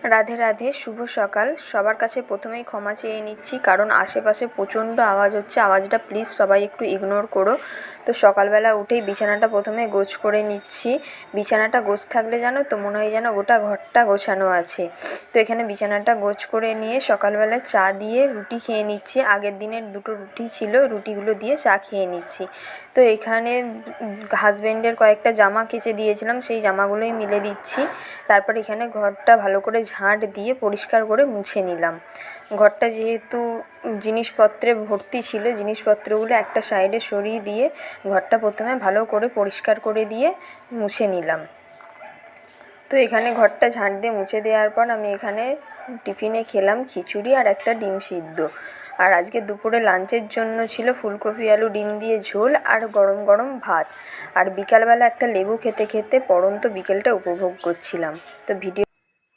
রাধে রাধে, শুভ সকাল। সবার কাছে প্রথমেই ক্ষমা চেয়ে নিচ্ছি, কারণ আশেপাশে প্রচণ্ড আওয়াজ হচ্ছে। আওয়াজটা প্লিজ সবাই একটু ইগনোর করো। তো সকালবেলা উঠেই বিছানাটা প্রথমে গোছ করে নিচ্ছি। বিছানাটা গোছ থাকলে জানো তো মনে হয় যেন গোটা ঘরটা গোছানো আছে। তো এখানে বিছানাটা গোছ করে নিয়ে সকালবেলা চা দিয়ে রুটি খেয়ে নিচ্ছি। আগের দিনের 2টো রুটি ছিল, রুটিগুলো দিয়ে চা খেয়ে নিচ্ছি। তো এখানে হাজব্যান্ডের কয়েকটা জামা কেচে দিয়েছিলাম, সেই জামাগুলোই মিলে দিচ্ছি। তারপর এখানে ঘরটা ভালো করে ঝাঁট দিয়ে পরিষ্কার করে মুছে নিলাম। ঘরটা যেহেতু জিনিসপত্রে ভর্তি ছিল, জিনিসপত্রগুলো একটা সাইডে সরিয়ে দিয়ে ঘরটা প্রথমে ভালো করে পরিষ্কার করে দিয়ে মুছে নিলাম। তো এখানে ঘরটা ঝাঁট দিয়ে মুছে দেওয়ার পর আমি এখানে টিফিনে খেলাম খিচুড়ি আর একটা ডিম সিদ্ধ। আর আজকে দুপুরে লাঞ্চের জন্য ছিল ফুলকপি আলু ডিম দিয়ে ঝোল আর গরম গরম ভাত। আর বিকালবেলা একটা লেবু খেতে খেতে পড়ন্ত বিকেলটা উপভোগ করছিলাম। তো ভিডিও